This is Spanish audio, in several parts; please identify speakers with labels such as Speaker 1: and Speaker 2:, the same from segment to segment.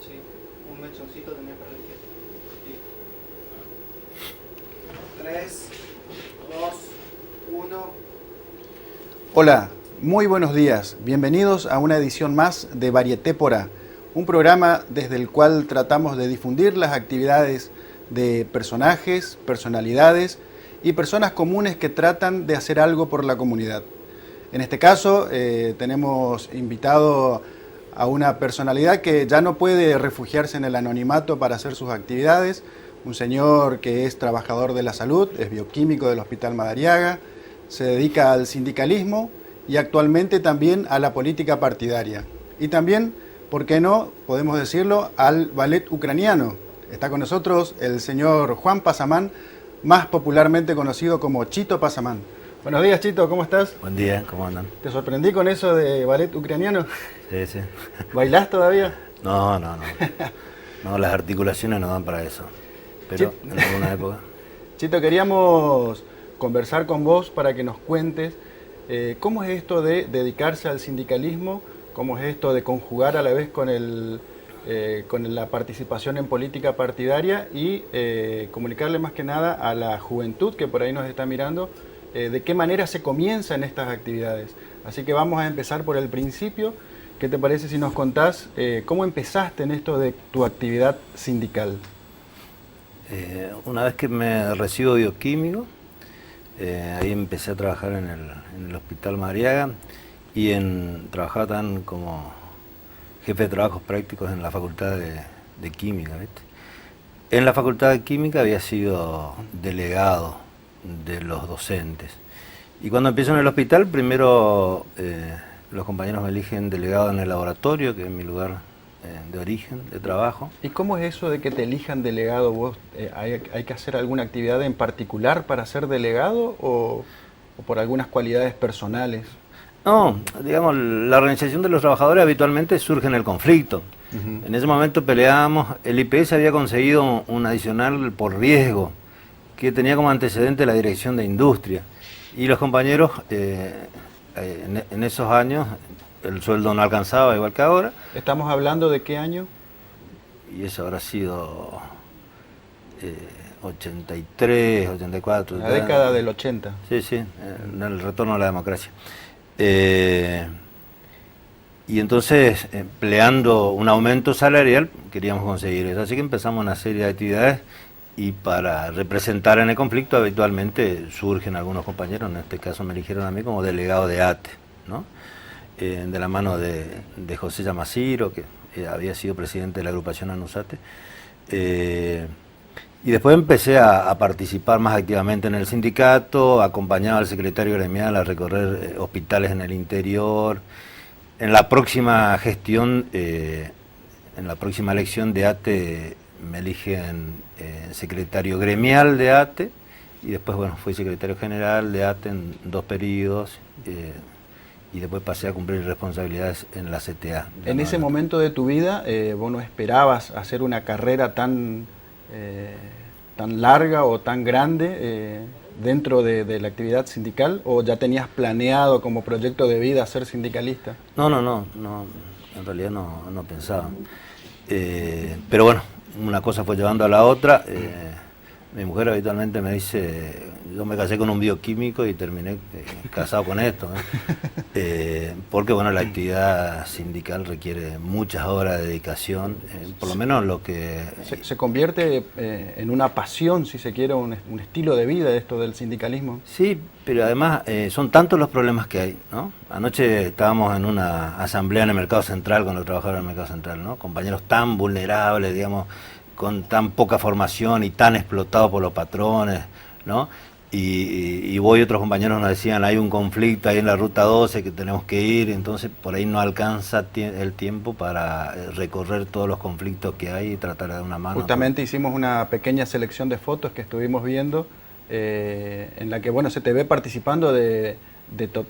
Speaker 1: Sí, un mechoncito tenía para la izquierda. Sí. 3, 2, 1.
Speaker 2: Hola, muy buenos días. Bienvenidos a una edición más de Varietépora, un programa desde el cual tratamos de difundir las actividades de personajes, personalidades y personas comunes que tratan de hacer algo por la comunidad. En este caso tenemos invitado a una personalidad que ya no puede refugiarse en el anonimato para hacer sus actividades, un señor que es trabajador de la salud, es bioquímico del Hospital Madariaga, se dedica al sindicalismo y actualmente también a la política partidaria. Y también, ¿por qué no, podemos decirlo, al ballet ucraniano? Está con nosotros el señor Juan Pasamán, más popularmente conocido como Chito Pasamán. Buenos días, Chito, ¿cómo estás?
Speaker 3: Buen día, ¿cómo andan?
Speaker 2: ¿Te sorprendí con eso de ballet ucraniano?
Speaker 3: Sí, sí.
Speaker 2: ¿Bailás todavía?
Speaker 3: No. No, las articulaciones no dan para eso. Pero en alguna época.
Speaker 2: Chito, queríamos conversar con vos para que nos cuentes cómo es esto de dedicarse al sindicalismo, cómo es esto de conjugar a la vez con la participación en política partidaria y comunicarle más que nada a la juventud que por ahí nos está mirando de qué manera se comienza en estas actividades. Así que vamos a empezar por el principio. ¿Qué te parece si nos contás cómo empezaste en esto de tu actividad sindical?
Speaker 3: Una vez que me recibo bioquímico, ahí empecé a trabajar en el Hospital Madariaga y trabajaba también como jefe de trabajos prácticos en la Facultad de Química, ¿viste? En la Facultad de Química había sido delegado de los docentes. Y cuando empiezo en el hospital, primero los compañeros me eligen delegado en el laboratorio, que es mi lugar de origen, de trabajo.
Speaker 2: ¿Y cómo es eso de que te elijan delegado? ¿Vos hay que hacer alguna actividad en particular para ser delegado o por algunas cualidades personales?
Speaker 3: No, digamos, la organización de los trabajadores habitualmente surge en el conflicto. En ese momento peleábamos, el IPS había conseguido un adicional por riesgo, que tenía como antecedente la dirección de industria. Y los compañeros, en esos años, el sueldo no alcanzaba igual que ahora.
Speaker 2: ¿Estamos hablando de qué año?
Speaker 3: Y eso habrá sido 83, 84.
Speaker 2: La década del 80.
Speaker 3: Sí, en el retorno a la democracia. Y entonces, empleando un aumento salarial, queríamos conseguir eso. Así que empezamos una serie de actividades y para representar en el conflicto habitualmente surgen algunos compañeros, en este caso me eligieron a mí como delegado de ATE, ¿no? De la mano de José Yamaciro, que había sido presidente de la agrupación ANUSATE. Y después empecé a participar más activamente en el sindicato, acompañaba al secretario gremial a recorrer hospitales en el interior. En la próxima gestión, en la próxima elección de ATE, me eligen secretario gremial de ATE y después, bueno, fui secretario general de ATE en 2 periodos y después pasé a cumplir responsabilidades en la CTA.
Speaker 2: En ese momento de tu vida, ¿vos no esperabas hacer una carrera tan larga o tan grande dentro de la actividad sindical o ya tenías planeado como proyecto de vida ser sindicalista?
Speaker 3: No, en realidad no pensaba. Pero bueno, una cosa fue llevando a la otra. Mi mujer habitualmente me dice, yo me casé con un bioquímico y terminé casado con esto, ¿no? Porque bueno, la actividad sindical requiere muchas horas de dedicación, por lo menos lo que...
Speaker 2: Se convierte en una pasión, si se quiere, un estilo de vida esto del sindicalismo.
Speaker 3: Sí, pero además son tantos los problemas que hay, ¿no? Anoche estábamos en una asamblea en el Mercado Central con los trabajadores del Mercado Central, ¿no? Compañeros tan vulnerables, digamos, con tan poca formación y tan explotados por los patrones, ¿no? Y vos y otros compañeros nos decían, hay un conflicto ahí en la Ruta 12 que tenemos que ir, entonces por ahí no alcanza el tiempo para recorrer todos los conflictos que hay y tratar de dar una mano.
Speaker 2: Justamente hicimos una pequeña selección de fotos que estuvimos viendo, en la que bueno se te ve participando de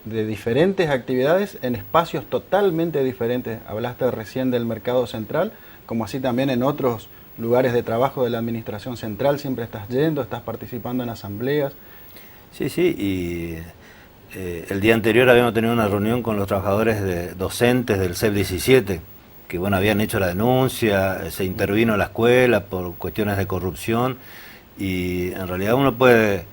Speaker 2: diferentes actividades en espacios totalmente diferentes. Hablaste recién del Mercado Central, como así también en otros lugares de trabajo de la administración central, siempre estás yendo, estás participando en asambleas.
Speaker 3: Sí, y el día anterior habíamos tenido una reunión con los trabajadores docentes del CEP 17, que bueno, habían hecho la denuncia, se intervino en la escuela por cuestiones de corrupción, y en realidad uno puede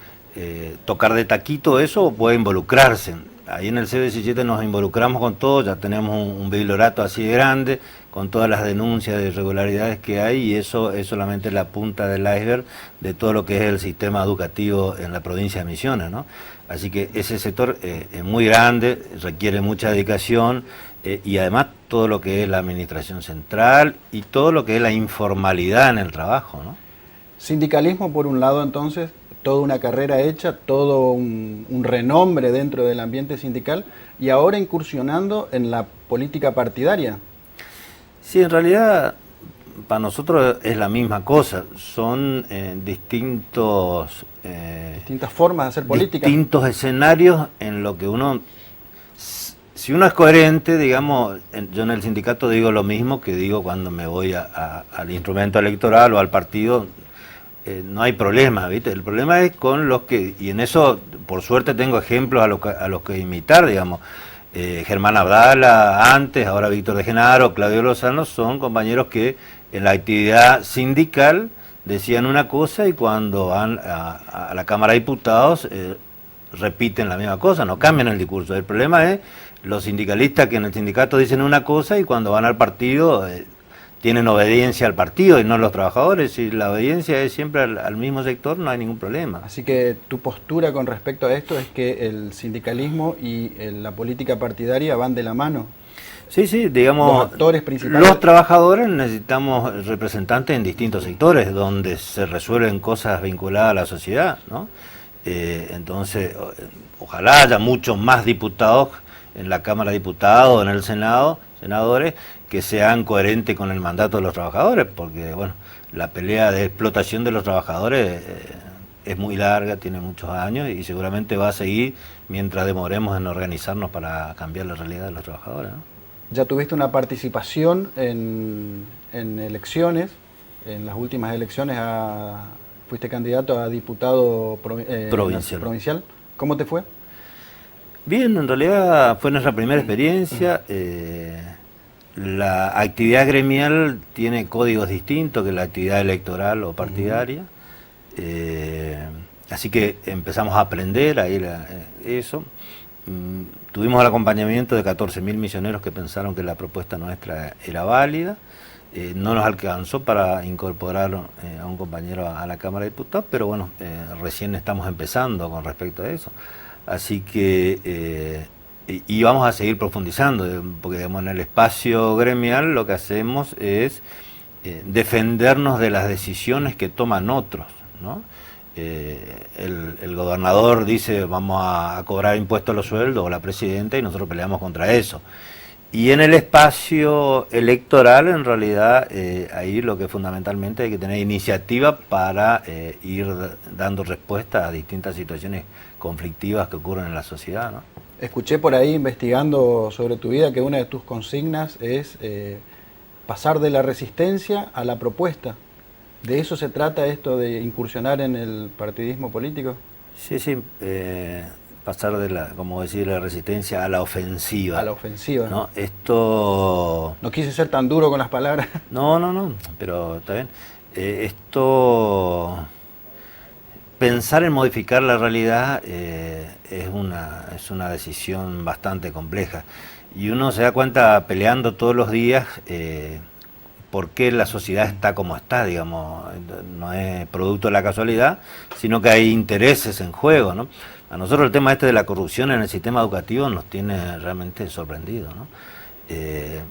Speaker 3: tocar de taquito eso o puede involucrarse. Ahí en el C17 nos involucramos con todo, ya tenemos un bibliorato así de grande, con todas las denuncias de irregularidades que hay, y eso es solamente la punta del iceberg de todo lo que es el sistema educativo en la provincia de Misiones, ¿no? Así que ese sector es muy grande, requiere mucha dedicación, y además todo lo que es la administración central y todo lo que es la informalidad en el trabajo, ¿no?
Speaker 2: Sindicalismo por un lado, entonces, toda una carrera hecha, todo un renombre dentro del ambiente sindical, y ahora incursionando en la política partidaria.
Speaker 3: Sí, en realidad para nosotros es la misma cosa, son distintas
Speaker 2: formas de hacer política.
Speaker 3: Distintos escenarios en lo que uno, si uno es coherente, digamos, yo en el sindicato digo lo mismo que digo cuando me voy al instrumento electoral o al partido. No hay problema, ¿viste? El problema es con los que, y en eso por suerte tengo ejemplos a los que imitar, digamos. Germán Abdala antes, ahora Víctor de Genaro, Claudio Lozano, son compañeros que en la actividad sindical decían una cosa y cuando van a la Cámara de Diputados repiten la misma cosa, no cambian el discurso. El problema es los sindicalistas que en el sindicato dicen una cosa y cuando van al partido tienen obediencia al partido y no a los trabajadores. Si la obediencia es siempre al mismo sector, no hay ningún problema.
Speaker 2: Así que tu postura con respecto a esto es que el sindicalismo y la política partidaria van de la mano.
Speaker 3: Sí, digamos,
Speaker 2: los actores principales.
Speaker 3: Los trabajadores necesitamos representantes en distintos sectores donde se resuelven cosas vinculadas a la sociedad, ¿no? Entonces, ojalá haya muchos más diputados en la Cámara de Diputados, en el Senado, senadores, que sean coherentes con el mandato de los trabajadores, porque bueno, la pelea de explotación de los trabajadores es muy larga, tiene muchos años y seguramente va a seguir mientras demoremos en organizarnos para cambiar la realidad de los trabajadores, ¿no?
Speaker 2: Ya tuviste una participación en elecciones, en las últimas elecciones fuiste candidato a diputado provincial. ¿Cómo te fue?
Speaker 3: Bien, en realidad fue nuestra primera experiencia. La actividad gremial tiene códigos distintos que la actividad electoral o partidaria. Así que empezamos a aprender ahí eso. Tuvimos el acompañamiento de 14.000 misioneros que pensaron que la propuesta nuestra era válida. No nos alcanzó para incorporar a un compañero a la Cámara de Diputados, pero bueno, recién estamos empezando con respecto a eso. Así que y vamos a seguir profundizando, porque digamos, en el espacio gremial lo que hacemos es defendernos de las decisiones que toman otros, ¿no? El gobernador dice vamos a cobrar impuestos a los sueldos, o la presidenta, y nosotros peleamos contra eso. Y en el espacio electoral, en realidad, ahí lo que fundamentalmente hay que tener iniciativa para ir dando respuesta a distintas situaciones conflictivas que ocurren en la sociedad, ¿no?
Speaker 2: Escuché por ahí, investigando sobre tu vida, que una de tus consignas es pasar de la resistencia a la propuesta. ¿De eso se trata esto de incursionar en el partidismo político?
Speaker 3: Sí, pasar de la resistencia a la ofensiva.
Speaker 2: A la ofensiva,
Speaker 3: ¿no? Esto...
Speaker 2: No quise ser tan duro con las palabras.
Speaker 3: No, pero está bien. Pensar en modificar la realidad es una decisión bastante compleja. Y uno se da cuenta peleando todos los días por qué la sociedad está como está, digamos. No es producto de la casualidad, sino que hay intereses en juego, ¿no? A nosotros el tema de la corrupción en el sistema educativo nos tiene realmente sorprendido, ¿no?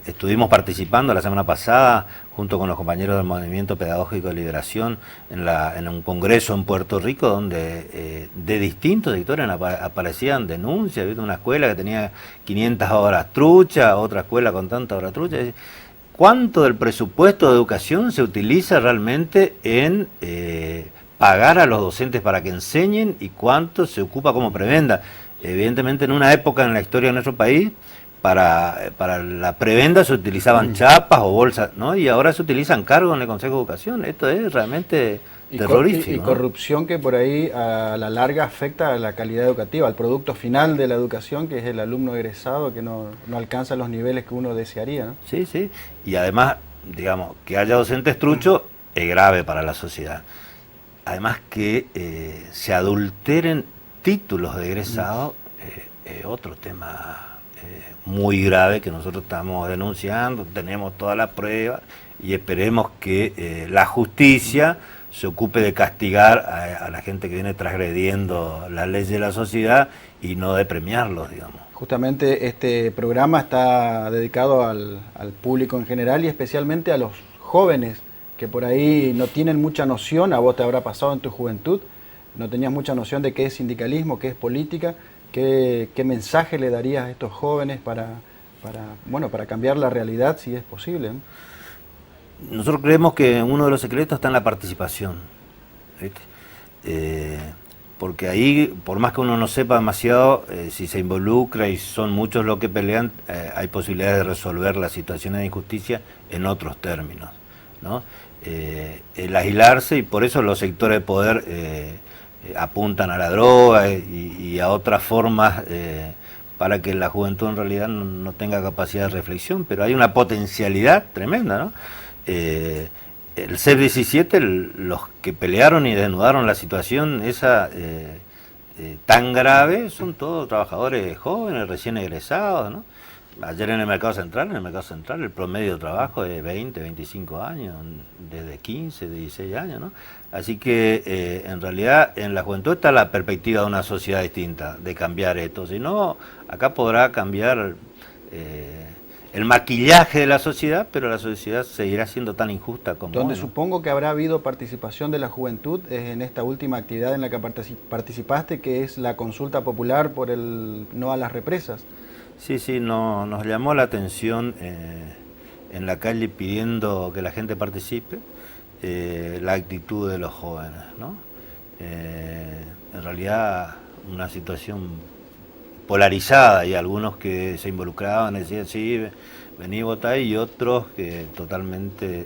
Speaker 3: Estuvimos participando la semana pasada junto con los compañeros del Movimiento Pedagógico de Liberación en un congreso en Puerto Rico donde de distintos sectores aparecían denuncias. ¿Viste? Una escuela que tenía 500 horas trucha, otra escuela con tantas horas trucha. ¿Cuánto del presupuesto de educación se utiliza realmente en pagar a los docentes para que enseñen y cuánto se ocupa como prebenda? Evidentemente en una época en la historia de nuestro país para la prebenda se utilizaban chapas o bolsas, ¿no? Y ahora se utilizan cargos en el Consejo de Educación. Esto es realmente terrorífico.
Speaker 2: Y corrupción que por ahí a la larga afecta a la calidad educativa, al producto final de la educación, que es el alumno egresado que no alcanza los niveles que uno desearía, ¿no?
Speaker 3: Sí, sí. Y además, digamos, que haya docentes truchos es grave para la sociedad. Además que se adulteren títulos de egresado es otro tema muy grave que nosotros estamos denunciando, tenemos todas las pruebas y esperemos que la justicia se ocupe de castigar a la gente que viene transgrediendo las leyes de la sociedad y no de premiarlos, digamos.
Speaker 2: Justamente este programa está dedicado al público en general y especialmente a los jóvenes que por ahí no tienen mucha noción. A vos te habrá pasado en tu juventud, no tenías mucha noción de qué es sindicalismo, qué es política. ¿Qué mensaje le darías a estos jóvenes para cambiar la realidad, si es posible, ¿no?
Speaker 3: Nosotros creemos que uno de los secretos está en la participación, ¿viste? Porque ahí, por más que uno no sepa demasiado, si se involucra y son muchos los que pelean, hay posibilidades de resolver las situaciones de injusticia en otros términos, ¿no? El aislarse, y por eso los sectores de poder apuntan a la droga y a otras formas para que la juventud en realidad no tenga capacidad de reflexión, pero hay una potencialidad tremenda, ¿no? El CEP17, los que pelearon y desnudaron la situación esa tan grave, son todos trabajadores jóvenes, recién egresados, ¿no? Ayer en el Mercado Central, el promedio de trabajo es 20, 25 años, desde 15, 16 años, ¿no? Así que en realidad en la juventud está la perspectiva de una sociedad distinta, de cambiar esto. Si no, acá podrá cambiar el maquillaje de la sociedad, pero la sociedad seguirá siendo tan injusta como
Speaker 2: Donde
Speaker 3: ¿no?
Speaker 2: Supongo que habrá habido participación de la juventud es en esta última actividad en la que participaste, que es la consulta popular por el no a las represas.
Speaker 3: Sí, nos llamó la atención en la calle pidiendo que la gente participe, la actitud de los jóvenes, ¿no? En realidad una situación polarizada, y algunos que se involucraban decían sí, vení a votar, y otros que totalmente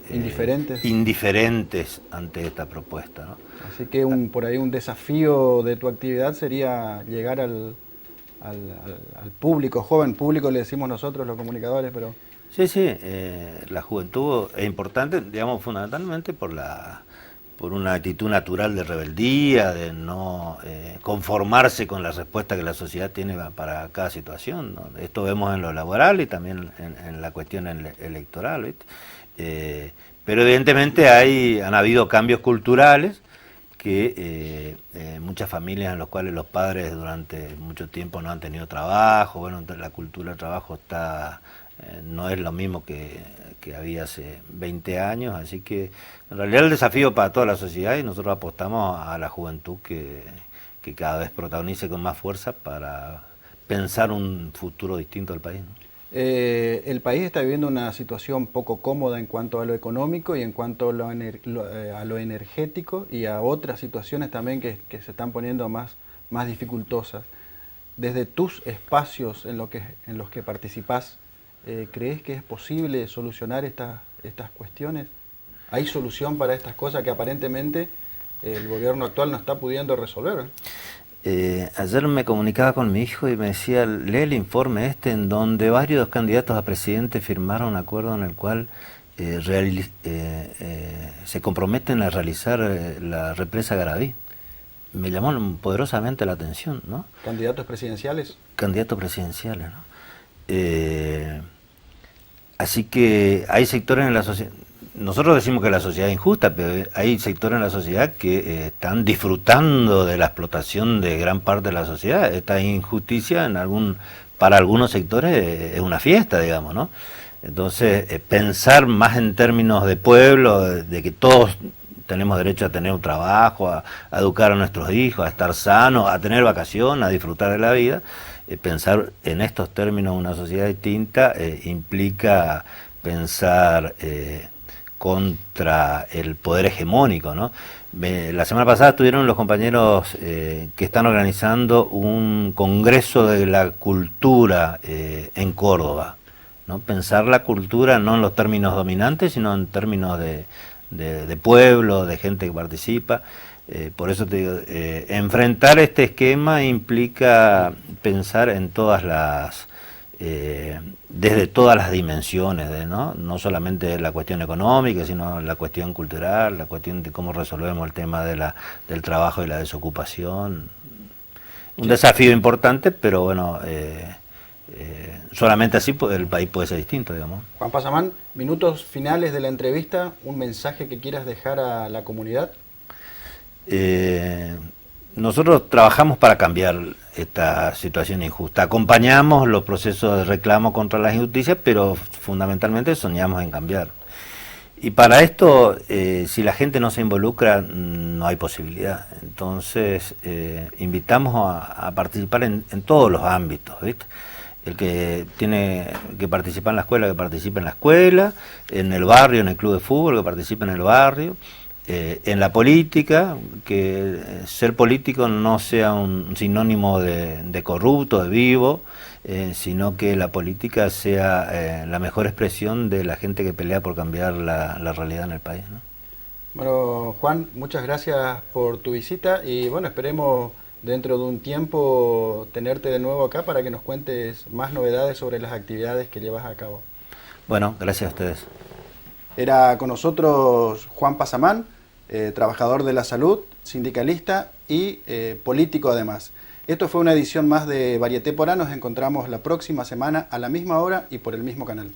Speaker 3: indiferentes ante esta propuesta, ¿no?
Speaker 2: Así que por ahí un desafío de tu actividad sería llegar al público, joven público le decimos nosotros los comunicadores, pero...
Speaker 3: Sí, la juventud es importante, digamos, fundamentalmente por una actitud natural de rebeldía, de no conformarse con la respuesta que la sociedad tiene para cada situación, ¿no? Esto vemos en lo laboral y también en la cuestión electoral, ¿viste? Pero evidentemente han habido cambios culturales que muchas familias en las cuales los padres durante mucho tiempo no han tenido trabajo, bueno, la cultura del trabajo no es lo mismo que había hace 20 años, así que en realidad el desafío para toda la sociedad, y nosotros apostamos a la juventud que cada vez protagonice con más fuerza para pensar un futuro distinto al país, ¿no?
Speaker 2: El país está viviendo una situación poco cómoda en cuanto a lo económico y en cuanto a lo energético, y a otras situaciones también que se están poniendo más dificultosas. Desde tus espacios en los que participás, ¿crees que es posible solucionar estas cuestiones? ¿Hay solución para estas cosas que aparentemente el gobierno actual no está pudiendo resolver?
Speaker 3: Ayer me comunicaba con mi hijo y me decía, lee el informe en donde varios candidatos a presidente firmaron un acuerdo en el cual se comprometen a realizar la represa Garaví. Me llamó poderosamente la atención, ¿no?
Speaker 2: ¿Candidatos presidenciales?
Speaker 3: Candidatos presidenciales, ¿no? Así que hay sectores en la sociedad, nosotros decimos que la sociedad es injusta, pero hay sectores en la sociedad que están disfrutando de la explotación de gran parte de la sociedad. Esta injusticia para algunos sectores es una fiesta, digamos, ¿no? Entonces, pensar más en términos de pueblo, de que todos tenemos derecho a tener un trabajo, a educar a nuestros hijos, a estar sanos, a tener vacaciones, a disfrutar de la vida, pensar en estos términos una sociedad distinta implica pensar contra el poder hegemónico, ¿no? La semana pasada estuvieron los compañeros que están organizando un congreso de la cultura en Córdoba, ¿no? Pensar la cultura no en los términos dominantes, sino en términos de pueblo, de gente que participa. Por eso te digo, enfrentar este esquema implica pensar en todas las... desde todas las dimensiones, no solamente la cuestión económica, sino la cuestión cultural, la cuestión de cómo resolvemos el tema del trabajo y la desocupación. Un desafío importante, pero bueno, solamente así el país puede ser distinto, digamos.
Speaker 2: Juan Pasamán, minutos finales de la entrevista, un mensaje que quieras dejar a la comunidad.
Speaker 3: Nosotros trabajamos para cambiar esta situación injusta. Acompañamos los procesos de reclamo contra las injusticias, pero fundamentalmente soñamos en cambiar. Y para esto, si la gente no se involucra, no hay posibilidad. Entonces, invitamos a participar en todos los ámbitos, ¿viste? El que tiene que participar en la escuela, que participe en la escuela, en el barrio, en el club de fútbol, que participe en el barrio. En la política, que ser político no sea un sinónimo de corrupto, de vivo, sino que la política sea la mejor expresión de la gente que pelea por cambiar la realidad en el país, ¿no?
Speaker 2: Bueno, Juan, muchas gracias por tu visita y bueno, esperemos dentro de un tiempo tenerte de nuevo acá para que nos cuentes más novedades sobre las actividades que llevas a cabo.
Speaker 3: Bueno, gracias a ustedes.
Speaker 2: Era con nosotros Juan Pasamán, trabajador de la salud, sindicalista y político además. Esto fue una edición más de Varietépora. Nos encontramos la próxima semana a la misma hora y por el mismo canal.